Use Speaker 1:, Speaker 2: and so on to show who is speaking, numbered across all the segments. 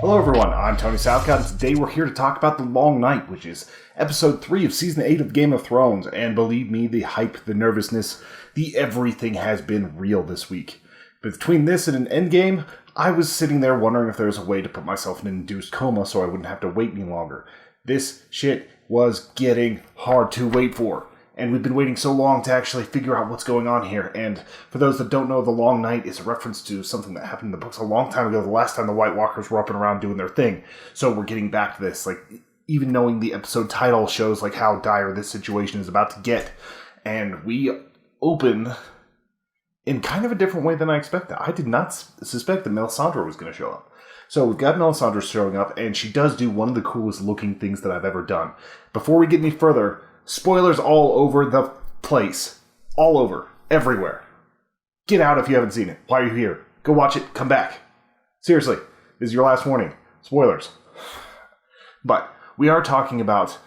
Speaker 1: Hello everyone, I'm Tony Southcott, and today we're here to talk about The Long Night, which is episode 3 of season 8 of Game of Thrones, and believe me, the hype, the nervousness, the everything has been real this week. Between this and an endgame, I was sitting there wondering if there was a way to put myself in an induced coma so I wouldn't have to wait any longer. This shit was getting hard to wait for. And we've been waiting so long to actually figure out what's going on here. And for those that don't know, The Long Night is a reference to something that happened in the books a long time ago, the last time the White Walkers were up and around doing their thing. So we're getting back to this. Like, even knowing the episode title shows like how dire this situation is about to get. And we open in kind of a different way than I expected. I did not suspect that Melisandre was going to show up. So we've got Melisandre showing up, and she does do one of the coolest looking things that I've ever done. Before we get any further, spoilers all over the place. All over. Everywhere. Get out if you haven't seen it. Why are you here? Go watch it. Come back. Seriously. This is your last warning. Spoilers. But we are talking about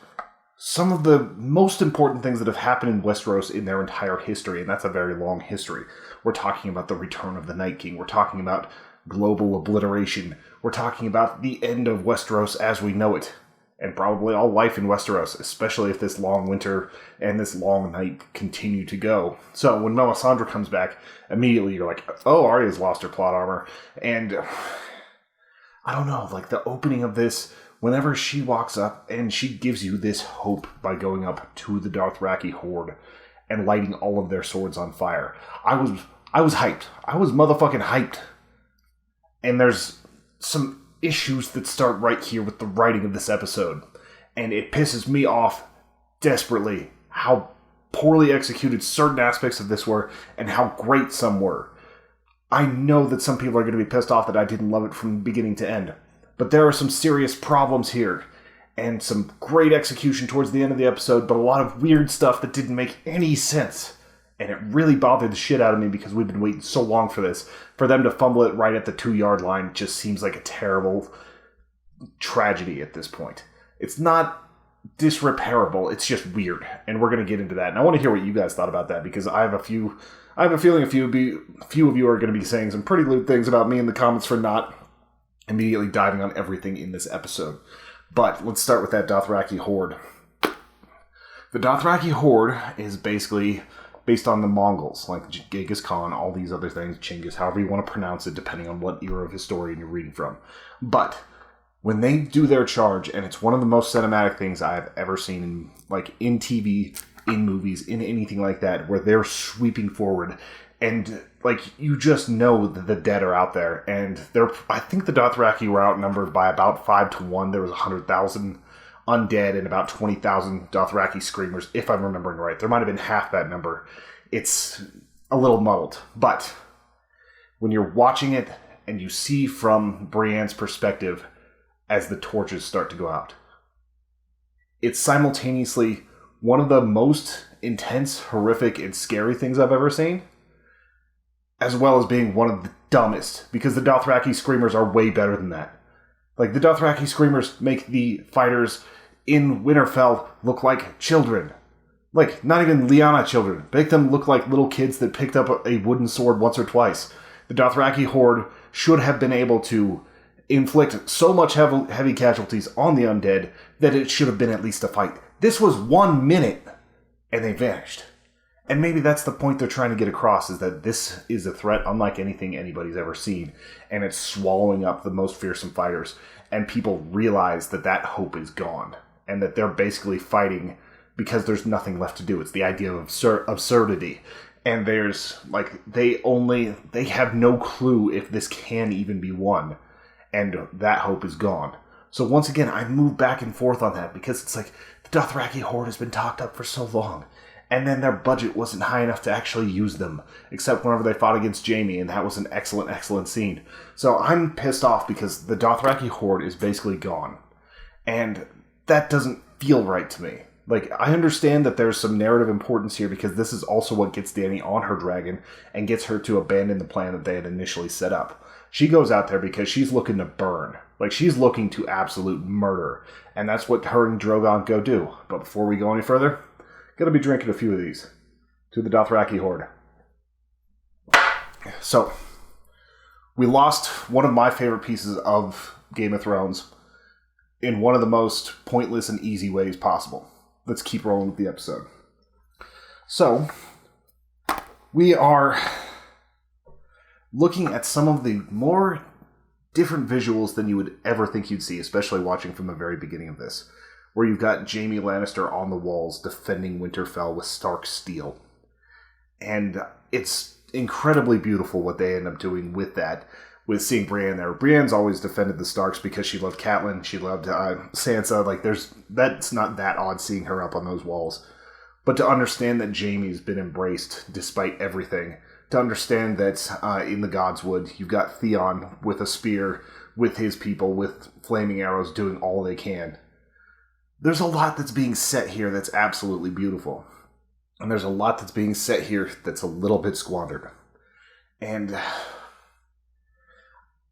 Speaker 1: some of the most important things that have happened in Westeros in their entire history, and that's a very long history. We're talking about the return of the Night King. We're talking about global obliteration. We're talking about the end of Westeros as we know it. And probably all life in Westeros, especially if this long winter and this long night continue to go. So when Melisandre comes back, immediately you're like, oh, Arya's lost her plot armor. And I don't know, like the opening of this, whenever she walks up and she gives you this hope by going up to the Dothraki horde and lighting all of their swords on fire. I was hyped. I was motherfucking hyped. And there's some issues that start right here with the writing of this episode. And it pisses me off desperately how poorly executed certain aspects of this were and how great some were. I know that some people are going to be pissed off that I didn't love it from beginning to end. But there are some serious problems here. And some great execution towards the end of the episode, but a lot of weird stuff that didn't make any sense. And it really bothered the shit out of me because we've been waiting so long for this. For them to fumble it right at the 2-yard line just seems like a terrible tragedy at this point. It's not disrepairable, it's just weird. And we're going to get into that. And I want to hear what you guys thought about that because I have a feeling a few of you are going to be saying some pretty lewd things about me in the comments for not immediately diving on everything in this episode. But let's start with that Dothraki horde. The Dothraki horde is basically based on the Mongols, like Genghis Khan, all these other things, Chinggis, however you want to pronounce it, depending on what era of historian you're reading from. But when they do their charge, and it's one of the most cinematic things I've ever seen in TV, in movies, in anything like that, where they're sweeping forward, and like you just know that the dead are out there, and I think the Dothraki were outnumbered by about 5-1. There was 100,000 undead and about 20,000 Dothraki screamers, if I'm remembering right. There might have been half that number. It's a little muddled. But when you're watching it and you see from Brienne's perspective as the torches start to go out, it's simultaneously one of the most intense, horrific, and scary things I've ever seen, as well as being one of the dumbest, because the Dothraki screamers are way better than that. Like, the Dothraki screamers make the fighters in Winterfell look like children. Like, not even Lyanna children. Make them look like little kids that picked up a wooden sword once or twice. The Dothraki horde should have been able to inflict so much heavy casualties on the undead that it should have been at least a fight. This was 1 minute, and they vanished. And maybe that's the point they're trying to get across, is that this is a threat unlike anything anybody's ever seen, and it's swallowing up the most fearsome fighters, and people realize that that hope is gone, and that they're basically fighting because there's nothing left to do. It's the idea of absurdity, and there's, like, they have no clue if this can even be won, and that hope is gone. So once again, I move back and forth on that, because it's like, the Dothraki horde has been talked up for so long, and then their budget wasn't high enough to actually use them, except whenever they fought against Jaime, and that was an excellent, excellent scene. So I'm pissed off because the Dothraki horde is basically gone. And that doesn't feel right to me. Like, I understand that there's some narrative importance here because this is also what gets Dany on her dragon and gets her to abandon the plan that they had initially set up. She goes out there because she's looking to burn. Like, she's looking to absolute murder. And that's what her and Drogon go do. But before we go any further, gotta be drinking a few of these. To the Dothraki horde. So, We lost one of my favorite pieces of Game of Thrones in one of the most pointless and easy ways possible. Let's keep rolling with the episode. So, we are looking at some of the more different visuals than you would ever think you'd see, especially watching from the very beginning of this, where you've got Jaime Lannister on the walls defending Winterfell with Stark steel. And it's incredibly beautiful what they end up doing with that, with seeing Brienne there. Brienne's always defended the Starks because she loved Catelyn, she loved Sansa. Like, that's not that odd seeing her up on those walls. But to understand that Jaime's been embraced despite everything, to understand that in the Godswood, you've got Theon with a spear, with his people, with flaming arrows, doing all they can. There's a lot that's being set here that's absolutely beautiful. And there's a lot that's being set here that's a little bit squandered. And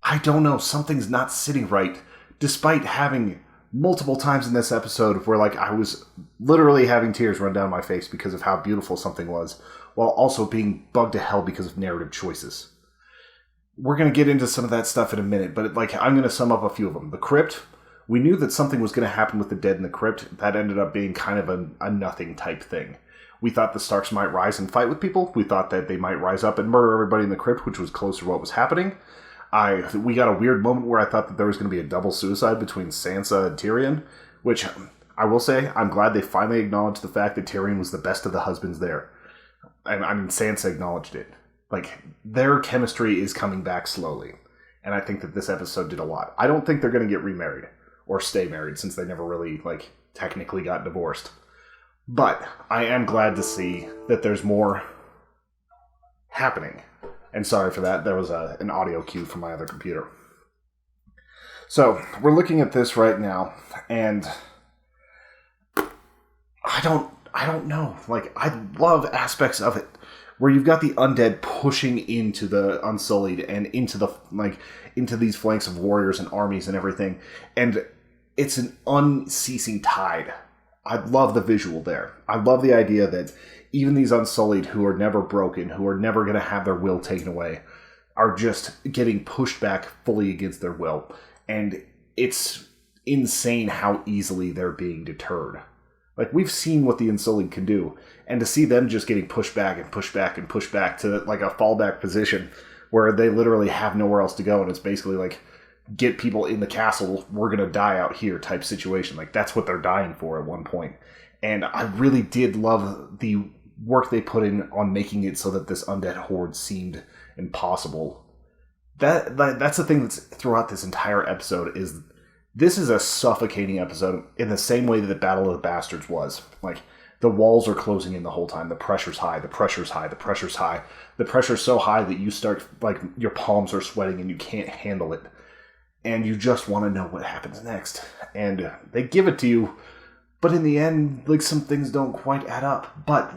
Speaker 1: I don't know, something's not sitting right, despite having multiple times in this episode where I was literally having tears run down my face because of how beautiful something was, while also being bugged to hell because of narrative choices. We're going to get into some of that stuff in a minute, but I'm going to sum up a few of them. The crypt, we knew that something was going to happen with the dead in the crypt. That ended up being kind of a nothing type thing. We thought the Starks might rise and fight with people. We thought that they might rise up and murder everybody in the crypt, which was close to what was happening. We got a weird moment where I thought that there was going to be a double suicide between Sansa and Tyrion, which I will say, I'm glad they finally acknowledged the fact that Tyrion was the best of the husbands there. I mean, Sansa acknowledged it. Their chemistry is coming back slowly. And I think that this episode did a lot. I don't think they're going to get remarried or stay married, since they never really, technically got divorced. But I am glad to see that there's more happening. And sorry for that, there was an audio cue from my other computer. So, we're looking at this right now, and I don't know. I love aspects of it where you've got the undead pushing into the Unsullied and into these flanks of warriors and armies and everything. And it's an unceasing tide. I love the visual there. I love the idea that even these Unsullied who are never broken, who are never going to have their will taken away, are just getting pushed back fully against their will. And it's insane how easily they're being deterred. We've seen what the Unsullied can do, and to see them just getting pushed back and pushed back and pushed back to a fallback position where they literally have nowhere else to go, and it's basically get people in the castle, we're going to die out here type situation. That's what they're dying for at one point. And I really did love the work they put in on making it so that this undead horde seemed impossible. That's the thing that's throughout this entire episode is this is a suffocating episode in the same way that the Battle of the Bastards was. The walls are closing in the whole time. The pressure's high, the pressure's high, the pressure's high. The pressure's so high that you start, your palms are sweating and you can't handle it. And you just want to know what happens next. And they give it to you, but in the end, some things don't quite add up. But,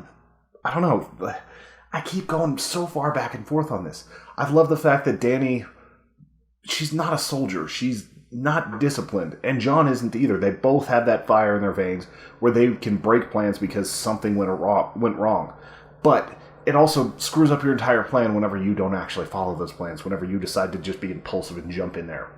Speaker 1: I don't know, I keep going so far back and forth on this. I love the fact that Dany, she's not a soldier. She's not disciplined. And Jon isn't either. They both have that fire in their veins where they can break plans because something went wrong. But it also screws up your entire plan whenever you don't actually follow those plans, whenever you decide to just be impulsive and jump in there.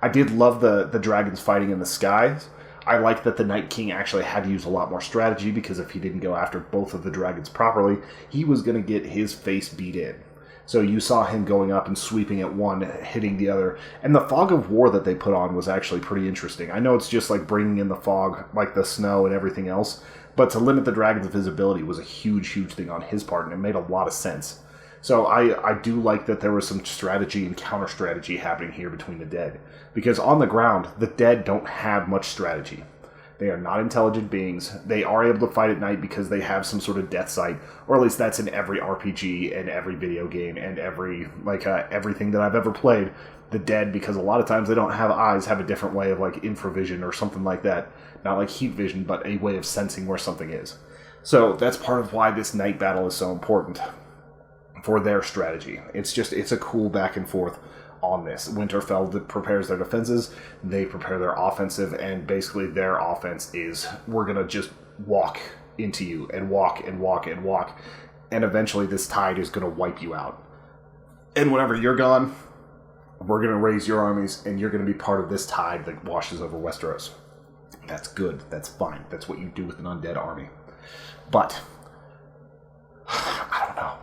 Speaker 1: I did love the dragons fighting in the skies. I like that the Night King actually had to use a lot more strategy, because if he didn't go after both of the dragons properly, he was going to get his face beat in. So you saw him going up and sweeping at one, hitting the other. And the fog of war that they put on was actually pretty interesting. I know it's just bringing in the fog, the snow and everything else, but to limit the dragon's visibility was a huge, huge thing on his part, and it made a lot of sense. So I do like that there was some strategy and counter-strategy happening here between the dead. Because on the ground, the dead don't have much strategy. They are not intelligent beings. They are able to fight at night because they have some sort of death sight. Or at least that's in every RPG and every video game and every everything that I've ever played. The dead, because a lot of times they don't have eyes, have a different way of infravision or something like that. Not like heat vision, but a way of sensing where something is. So that's part of why this night battle is so important for their strategy. It's a cool back and forth on this. Winterfell prepares their defenses, they prepare their offensive, and basically their offense is, we're gonna just walk into you, and walk, and walk, and walk, and eventually this tide is gonna wipe you out. And whenever you're gone, We're going to raise your armies, and you're going to be part of this tide that washes over Westeros. That's good. That's fine. That's what you do with an undead army. But, I don't know.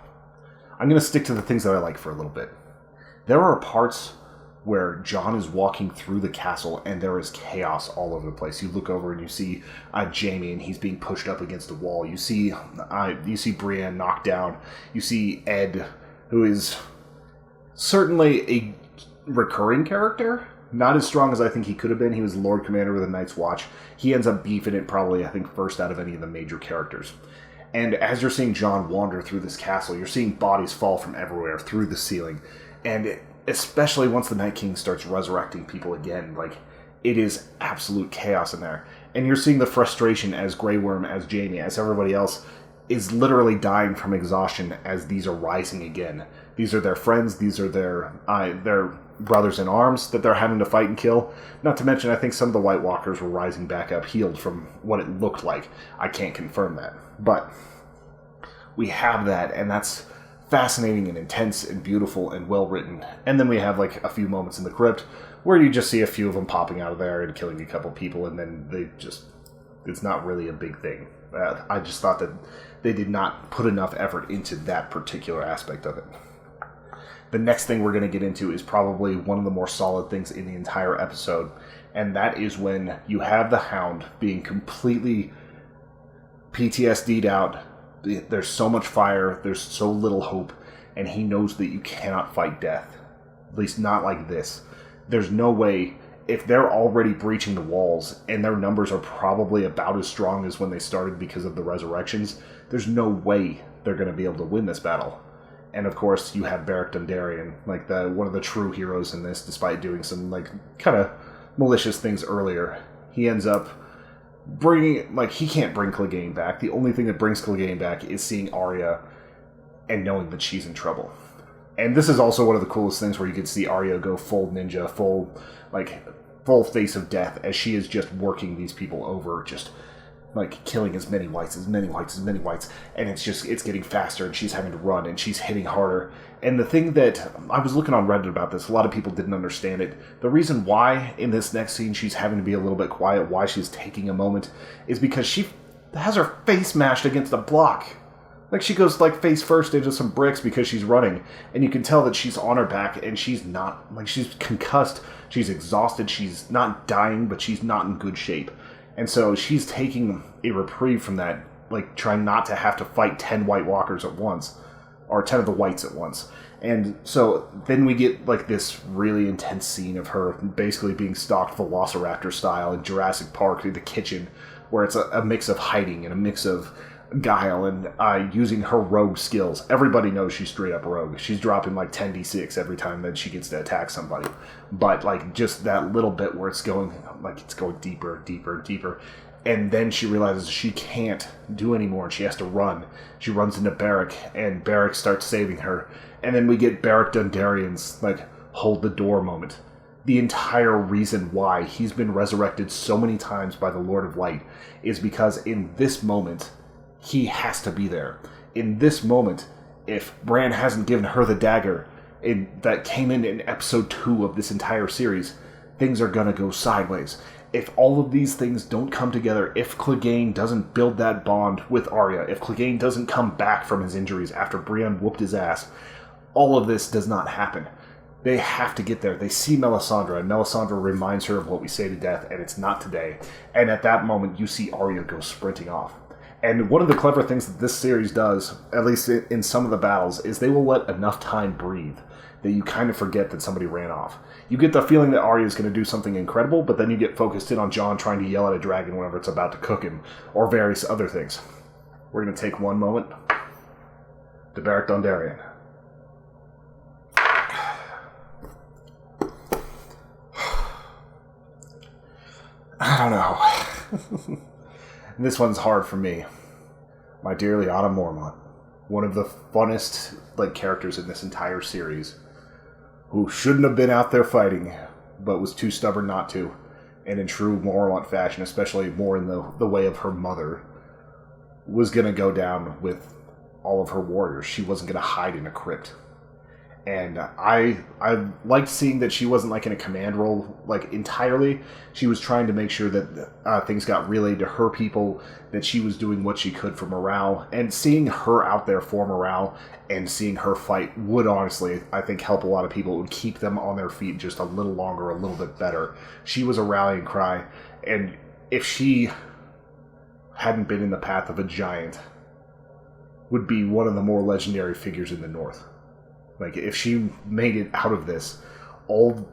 Speaker 1: I'm going to stick to the things that I like for a little bit. There are parts where Jon is walking through the castle and there is chaos all over the place. You look over and you see Jaime, and he's being pushed up against a wall. You see Brienne knocked down. You see Ed, who is certainly a recurring character. Not as strong as I think he could have been. He was Lord Commander of the Night's Watch. He ends up beefing it probably, I think, first out of any of the major characters. And as you're seeing Jon wander through this castle, you're seeing bodies fall from everywhere through the ceiling. And especially once the Night King starts resurrecting people again, like, it is absolute chaos in there. And you're seeing the frustration as Grey Worm, as Jaime, as everybody else is literally dying from exhaustion as these are rising again. These are their friends, these are their brothers in arms that they're having to fight and kill. Not to mention, I think some of the White Walkers were rising back up healed from what it looked like. I can't confirm that. But we have that, and that's fascinating and intense and beautiful and well written. And then we have like a few moments in the crypt where you just see a few of them popping out of there and killing a couple people, and then it's not really a big thing. I just thought that they did not put enough effort into that particular aspect of it. The next thing we're going to get into is probably one of the more solid things in the entire episode, and that is when you have the Hound being completely PTSD'd out. There's so much fire, there's so little hope, and he knows that you cannot fight death. At least not like this. There's no way, if they're already breaching the walls, and their numbers are probably about as strong as when they started because of the resurrections, there's no way they're going to be able to win this battle. And of course, you have Beric Dondarrion, like one of the true heroes in this, despite doing some like kind of malicious things earlier. He ends up bringing, like, he can't bring Clegane back. The only thing that brings Clegane back is seeing Arya and knowing that she's in trouble. And this is also one of the coolest things where you get to see Arya go full ninja, full face of death as she is just working these people over, just like killing as many whites, and it's getting faster, and she's having to run, and she's hitting harder. And the thing that I was looking on Reddit about this, a lot of people didn't understand it. The reason why in this next scene she's having to be a little bit quiet, why she's taking a moment, is because she has her face mashed against a block. Like, she goes like face first into some bricks because she's running, and you can tell that she's on her back, and she's not, like, she's concussed, she's exhausted, she's not dying, but she's not in good shape. And so she's taking a reprieve from that, like trying not to have to fight 10 White Walkers at once, or 10 of the Whites at once. And so then we get like this really intense scene of her basically being stalked Velociraptor style in Jurassic Park through the kitchen, where it's a mix of hiding and a mix of guile and using her rogue skills. Everybody knows she's straight up rogue. She's dropping like 10d6 every time that she gets to attack somebody. But like just that little bit where it's going deeper, and then she realizes she can't do anymore and she has to run. She runs into Beric, and Beric starts saving her. And then we get Beric Dondarrion's like hold the door moment. The entire reason why he's been resurrected so many times by the Lord of Light is because in this moment he has to be there. In this moment, if Bran hasn't given her the dagger that came in episode 2 of this entire series, things are gonna go sideways. If all of these things don't come together, if Clegane doesn't build that bond with Arya, if Clegane doesn't come back from his injuries after Brienne whooped his ass, all of this does not happen. They have to get there. They see Melisandre, and Melisandre reminds her of what we say to death, and it's not today. And at that moment, you see Arya go sprinting off. And one of the clever things that this series does, at least in some of the battles, is they will let enough time breathe that you kind of forget that somebody ran off. You get the feeling that Arya is going to do something incredible, but then you get focused in on Jon trying to yell at a dragon whenever it's about to cook him, or various other things. We're going to take one moment to Beric Dondarrion. I don't know. This one's hard for me. My dear Lyanna Mormont, one of the funnest characters in this entire series, who shouldn't have been out there fighting, but was too stubborn not to, and in true Mormont fashion, especially more in the way of her mother, was going to go down with all of her warriors. She wasn't going to hide in a crypt. And I liked seeing that she wasn't like in a command role like entirely. She was trying to make sure that things got relayed to her people, that she was doing what she could for morale. And seeing her out there for morale and seeing her fight would honestly, I think, help a lot of people. It would keep them on their feet just a little longer, a little bit better. She was a rallying cry. And if she hadn't been in the path of a giant, would be one of the more legendary figures in the North. Like, if she made it out of this, all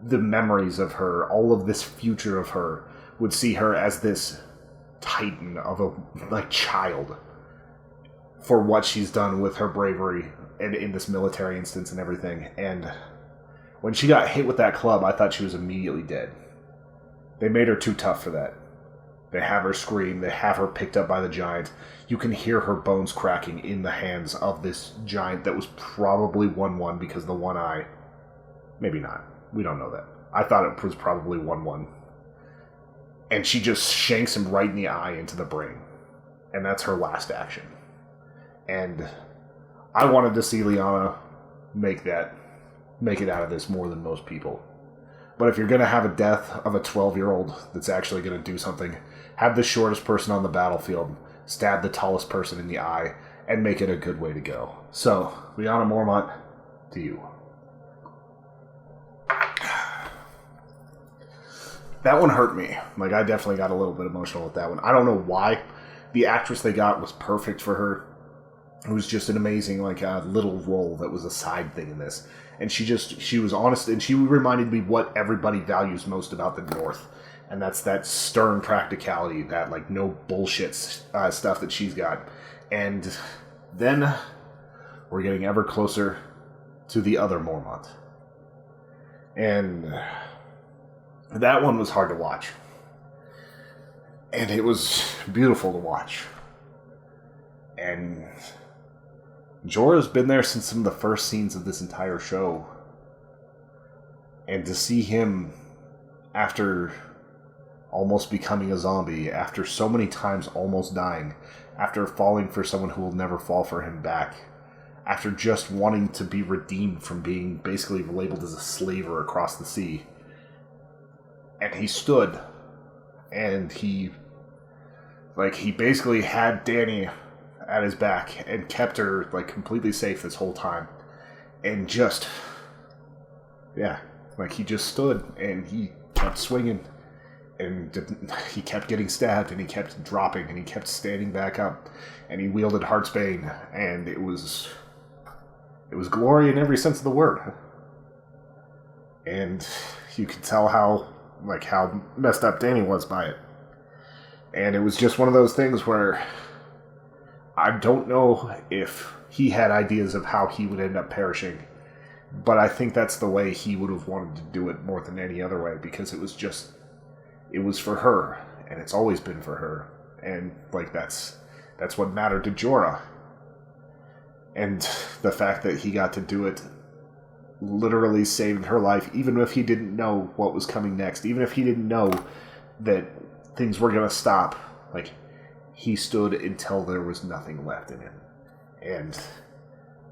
Speaker 1: the memories of her, all of this future of her, would see her as this titan of a, child for what she's done with her bravery and in this military instance and everything. And when she got hit with that club, I thought she was immediately dead. They made her too tough for that. They have her scream. They have her picked up by the giant. You can hear her bones cracking in the hands of this giant that was probably 1-1 because of the one eye. Maybe not. We don't know that. I thought it was probably 1-1. And she just shanks him right in the eye into the brain. And that's her last action. And I wanted to see Lyanna make it out of this more than most people. But if you're going to have a death of a 12-year-old that's actually going to do something, have the shortest person on the battlefield stab the tallest person in the eye and make it a good way to go. So, Lyanna Mormont, to you. That one hurt me. Like, I definitely got a little bit emotional with that one. I don't know why. The actress they got was perfect for her. It was just an amazing, little role that was a side thing in this. And she was honest, and she reminded me what everybody values most about the North. And that's that stern practicality, that, no bullshit stuff that she's got. And then we're getting ever closer to the other Mormont. And that one was hard to watch. And it was beautiful to watch. And Jorah's been there since some of the first scenes of this entire show. And to see him, after almost becoming a zombie, after so many times almost dying, after falling for someone who will never fall for him back, after just wanting to be redeemed from being basically labeled as a slaver across the sea. And he stood, and he basically had Dany at his back and kept her completely safe this whole time. And just, he just stood and he kept swinging, and he kept getting stabbed, and he kept dropping, and he kept standing back up, and he wielded Heartsbane, and it was glory in every sense of the word. And you could tell how messed up Dany was by it. And it was just one of those things where I don't know if he had ideas of how he would end up perishing, but I think that's the way he would have wanted to do it more than any other way, because it was for her, and it's always been for her, and that's what mattered to Jorah. And the fact that he got to do it, literally saving her life, even if he didn't know what was coming next, even if he didn't know that things were going to stop, he stood until there was nothing left in him. And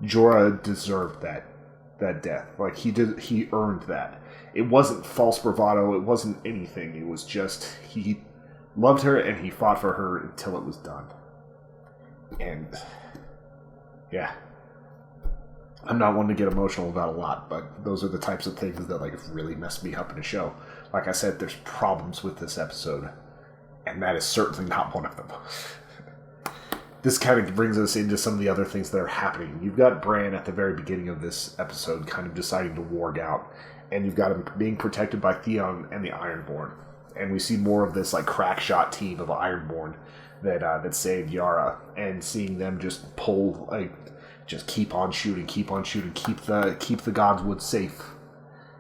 Speaker 1: Jorah deserved that death. He earned that. It wasn't false bravado, it wasn't anything. It was just, he loved her and he fought for her until it was done. And yeah, I'm not one to get emotional about a lot, but those are the types of things that really messed me up in a show. Like I said, there's problems with this episode, and that is certainly not one of them. This kind of brings us into some of the other things that are happening. You've got Bran at the very beginning of this episode kind of deciding to warg out, and you've got him being protected by Theon and the Ironborn. And we see more of this crack shot team of Ironborn that saved Yara, and seeing them just pull, just keep on shooting, keep the Godswood safe,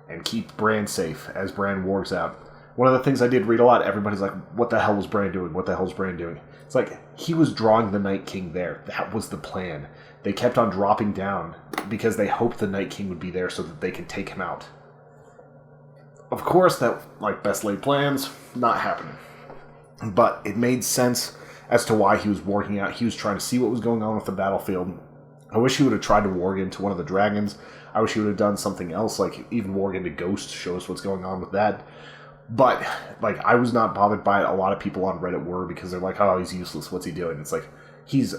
Speaker 1: and keep Bran safe as Bran wargs out. One of the things I did read a lot, everybody's like, what the hell was Bran doing? What the hell is Bran doing? It's he was drawing the Night King there. That was the plan. They kept on dropping down because they hoped the Night King would be there so that they could take him out. Of course, that, best laid plans, not happening. But it made sense as to why he was warging out. He was trying to see what was going on with the battlefield I wish he would have tried to warg into one of the dragons. I wish he would have done something else, like even warg into Ghost, show us what's going on with that. But, like, I was not bothered by it. A lot of people on Reddit were, because they're like, oh, he's useless, what's he doing? It's like, he's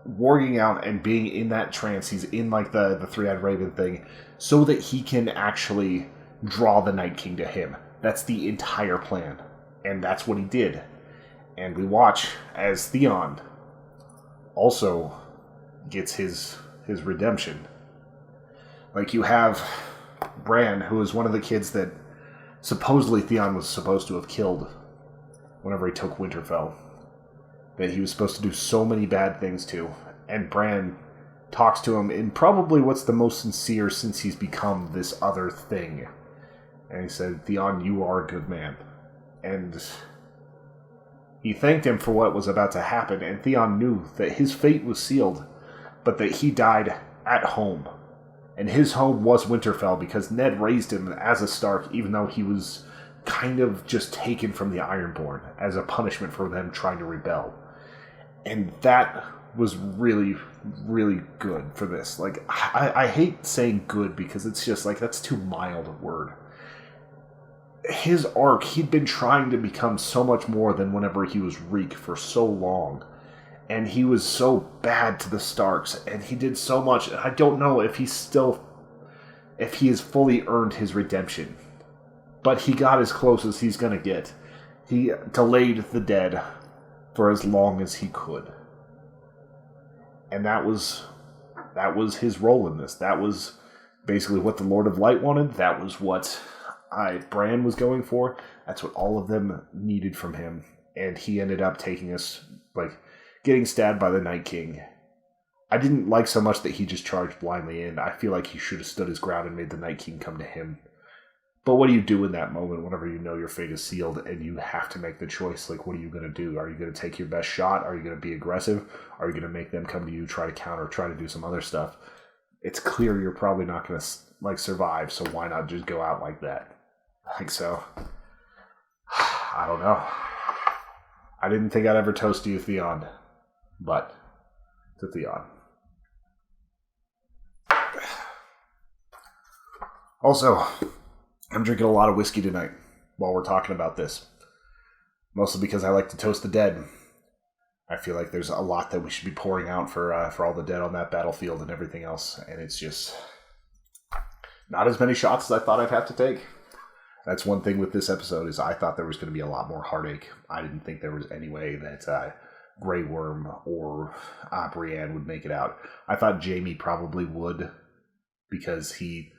Speaker 1: warging out and being in that trance. He's in, like, the Three-Eyed Raven thing, so that he can actually draw the Night King to him. That's the entire plan. And that's what he did. And we watch as Theon also gets his redemption. Like, you have Bran, who is one of the kids that supposedly Theon was supposed to have killed whenever he took Winterfell. That he was supposed to do so many bad things to. And Bran talks to him in probably what's the most sincere since he's become this other thing. And he said, Theon, you are a good man. And he thanked him for what was about to happen, and Theon knew that his fate was sealed, but that he died at home. And his home was Winterfell because Ned raised him as a Stark, even though he was kind of just taken from the Ironborn as a punishment for them trying to rebel. And that was really, really good for this. Like, I hate saying good because it's just like, that's too mild a word. His arc, he'd been trying to become so much more than whenever he was Reek for so long. And he was so bad to the Starks, and he did so much. I don't know if he has fully earned his redemption. But he got as close as he's going to get. He delayed the dead for as long as he could. And that was his role in this. That was basically what the Lord of Light wanted. That was what Bran was going for. That's what all of them needed from him. And he ended up taking us, like, getting stabbed by the Night King. I didn't like so much that he just charged blindly in. I feel like he should have stood his ground and made the Night King come to him. But what do you do in that moment whenever you know your fate is sealed and you have to make the choice? Like, what are you going to do? Are you going to take your best shot? Are you going to be aggressive? Are you going to make them come to you, try to counter, try to do some other stuff? It's clear you're probably not going to, like, survive, so why not just go out like that? Like, so, I don't know. I didn't think I'd ever toast you, Theon. But, to Theon. Also, I'm drinking a lot of whiskey tonight while we're talking about this. Mostly because I like to toast the dead. I feel like there's a lot that we should be pouring out for all the dead on that battlefield and everything else. And it's just not as many shots as I thought I'd have to take. That's one thing with this episode, is I thought there was going to be a lot more heartache. I didn't think there was any way that Grey Worm or Brienne would make it out. I thought Jaime probably would, because he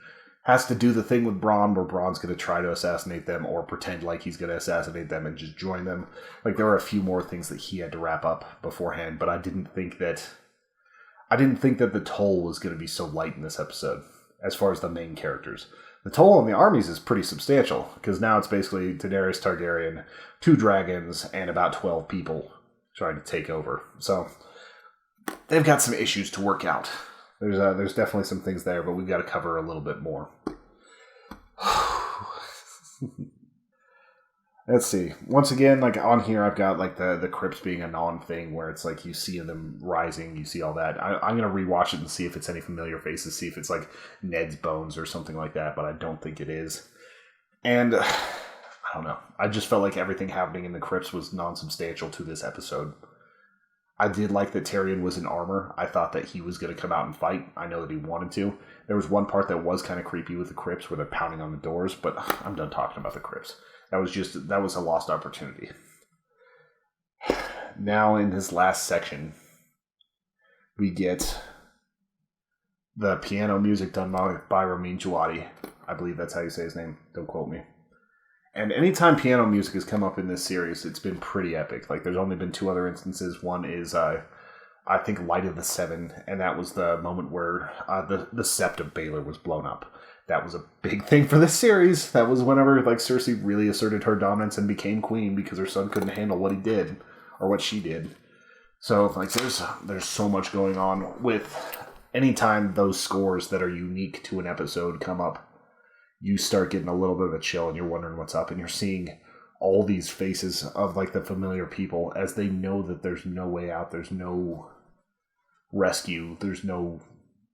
Speaker 1: has to do the thing with Bronn where Bronn's going to try to assassinate them or pretend like he's going to assassinate them and just join them. Like, there were a few more things that he had to wrap up beforehand, but I didn't think that the toll was going to be so light in this episode as far as the main characters. The toll on the armies is pretty substantial, because now it's basically Daenerys Targaryen, 2 dragons, and about 12 people trying to take over. So they've got some issues to work out. There's definitely some things there, but we've got to cover a little bit more. Let's see. Once again, like, on here, I've got, like, the crypts being a non-thing, where it's like you see them rising, you see all that. I'm going to rewatch it and see if it's any familiar faces, see if it's like Ned's bones or something like that, but I don't think it is. And I don't know. I just felt like everything happening in the crypts was non-substantial to this episode. I did like that Tyrion was in armor. I thought that he was going to come out and fight. I know that he wanted to. There was one part that was kind of creepy with the crypts where they're pounding on the doors, but I'm done talking about the crypts. That was a lost opportunity. Now, in this last section, we get the piano music done by Ramin Djawadi. I believe that's how you say his name. Don't quote me. And anytime piano music has come up in this series, it's been pretty epic. Like, there's only been 2 other instances. One is, I think, Light of the Seven, and that was the moment where the Sept of Baelor was blown up. That was a big thing for this series. That was whenever, like, Cersei really asserted her dominance and became queen because her son couldn't handle what he did, or what she did. So, like, there's so much going on with anytime those scores that are unique to an episode come up. You start getting a little bit of a chill and you're wondering what's up, and you're seeing all these faces of, like, the familiar people as they know that there's no way out. There's no rescue. There's no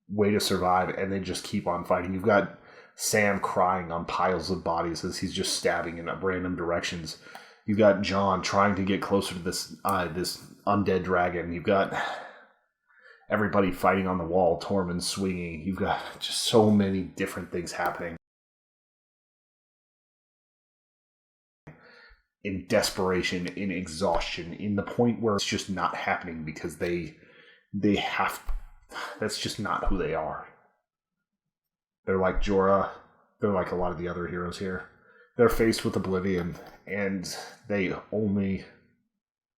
Speaker 1: way to survive, and they just keep on fighting. You've got Sam crying on piles of bodies as he's just stabbing in random directions. You've got John trying to get closer to this undead dragon. You've got everybody fighting on the wall, Tormund swinging. You've got just so many different things happening. In desperation, in exhaustion, in the point where it's just not happening because they have... That's just not who they are. They're like Jorah. They're like a lot of the other heroes here. They're faced with oblivion, and they only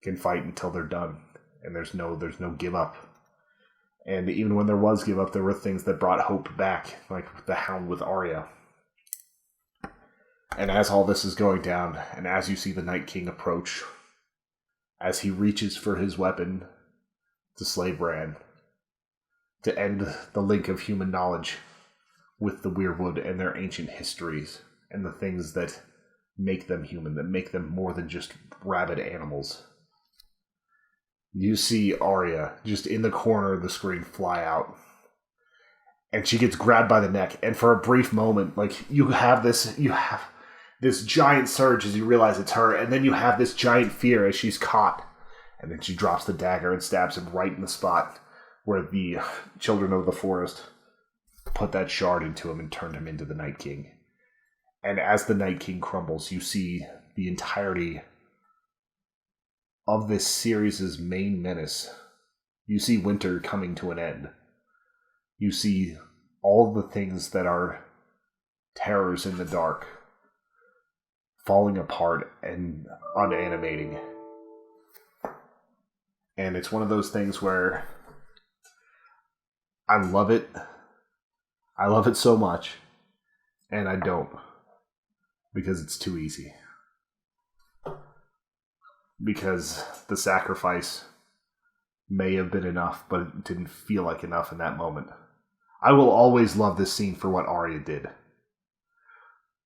Speaker 1: can fight until they're done. And there's no give up. And even when there was give up, there were things that brought hope back, like the Hound with Arya. And as all this is going down, and as you see the Night King approach, as he reaches for his weapon to slay Bran, to end the link of human knowledge with the Weirwood and their ancient histories, and the things that make them human, that make them more than just rabid animals. You see Arya just in the corner of the screen fly out. And she gets grabbed by the neck. And for a brief moment, like, you have this giant surge as you realize it's her. And then you have this giant fear as she's caught. And then she drops the dagger and stabs him right in the spot where the Children of the Forest put that shard into him and turned him into the Night King. And as the Night King crumbles, you see the entirety of this series' main menace. You see winter coming to an end. You see all the things that are terrors in the dark falling apart and unanimating. And it's one of those things where I love it. I love it so much. And I don't. Because it's too easy. Because the sacrifice may have been enough, but it didn't feel like enough in that moment. I will always love this scene for what Arya did.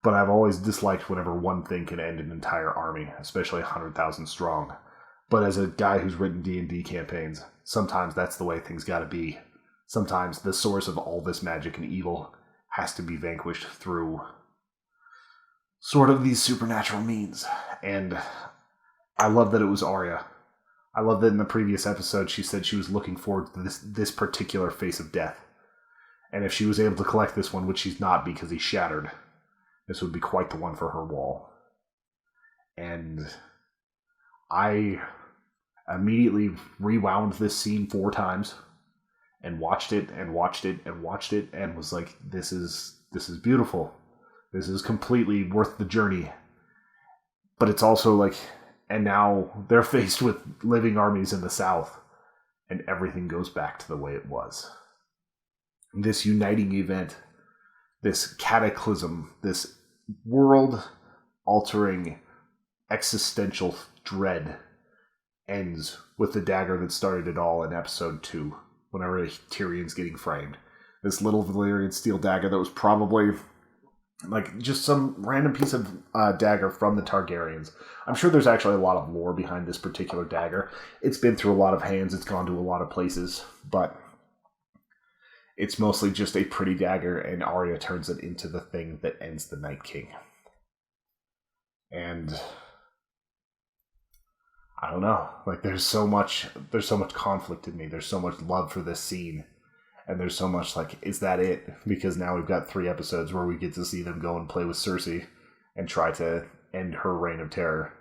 Speaker 1: But I've always disliked whenever one thing can end an entire army, especially 100,000 strong. But as a guy who's written D&D campaigns, sometimes that's the way things gotta be. Sometimes the source of all this magic and evil has to be vanquished through sort of these supernatural means. And I love that it was Arya. I love that in the previous episode she said she was looking forward to this particular face of death. And if she was able to collect this one, which she's not because he's shattered, this would be quite the one for her wall. And I immediately rewound this scene 4 times and watched it and watched it and watched it and was like, this is beautiful. This is completely worth the journey. But it's also like, and now they're faced with living armies in the south, and everything goes back to the way it was. This uniting event, this cataclysm, this world-altering existential dread ends with the dagger that started it all in episode 2, whenever Tyrion's getting framed. This little Valyrian steel dagger that was probably like just some random piece of dagger from the Targaryens. I'm sure there's actually a lot of lore behind this particular dagger. It's been through a lot of hands, it's gone to a lot of places, but it's mostly just a pretty dagger, and Arya turns it into the thing that ends the Night King. And I don't know, like there's so much conflict in me. There's so much love for this scene. And there's so much like, is that it? Because now we've got 3 episodes where we get to see them go and play with Cersei and try to end her reign of terror.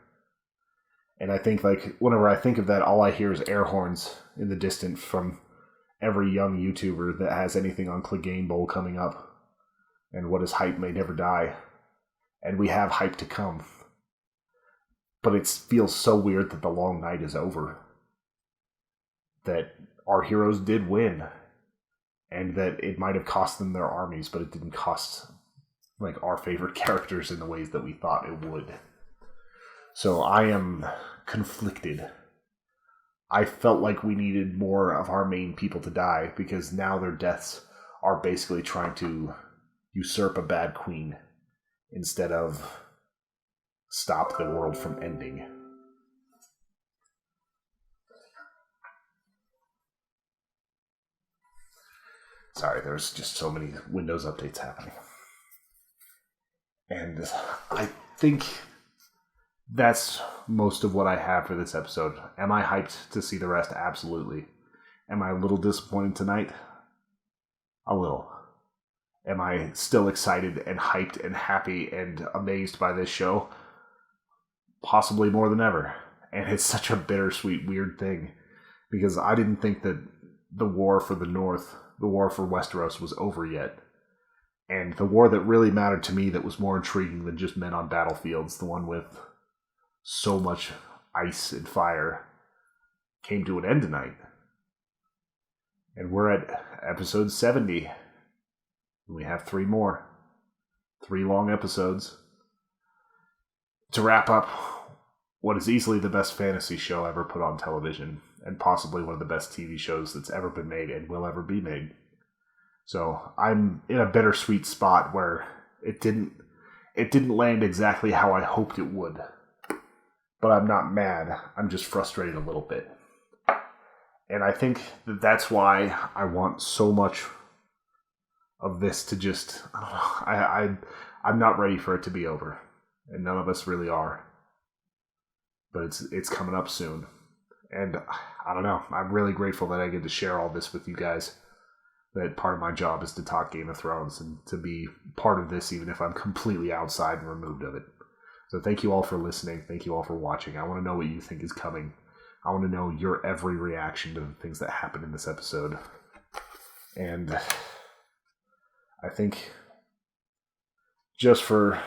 Speaker 1: And I think like, whenever I think of that, all I hear is air horns in the distance from every young YouTuber that has anything on Clegane Bowl coming up. And what is hype may never die. And we have hype to come. But it feels so weird that the long night is over. That our heroes did win. And that it might have cost them their armies, but it didn't cost like our favorite characters in the ways that we thought it would. So I am conflicted. I felt like we needed more of our main people to die, because now their deaths are basically trying to usurp a bad queen instead of stop the world from ending. Sorry, there's just so many Windows updates happening. And I think that's most of what I have for this episode. Am I hyped to see the rest? Absolutely. Am I a little disappointed tonight? A little. Am I still excited and hyped and happy and amazed by this show? Possibly more than ever. And it's such a bittersweet, weird thing. Because I didn't think that the war for the North, the war for Westeros, was over yet. And the war that really mattered to me, that was more intriguing than just men on battlefields, the one with so much ice and fire, came to an end tonight. And we're at episode 70. We have 3 more. 3 long episodes to wrap up what is easily the best fantasy show ever put on television, and possibly one of the best TV shows that's ever been made and will ever be made. So I'm in a bittersweet spot where it didn't land exactly how I hoped it would. But I'm not mad. I'm just frustrated a little bit. And I think that that's why I want so much of this to just... I'm not ready for it to be over. And none of us really are. But it's coming up soon. And I don't know. I'm really grateful that I get to share all this with you guys. That part of my job is to talk Game of Thrones and to be part of this, even if I'm completely outside and removed of it. So thank you all for listening. Thank you all for watching. I want to know what you think is coming. I want to know your every reaction to the things that happened in this episode. And I think just for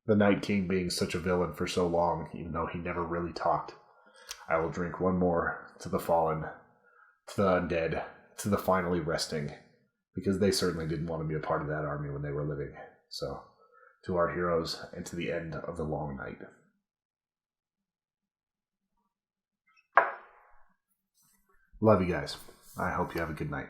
Speaker 1: the Night King being such a villain for so long, even though he never really talked, I will drink one more to the fallen, to the undead, to the finally resting, because they certainly didn't want to be a part of that army when they were living. So, to our heroes, and to the end of the long night. Love you guys. I hope you have a good night.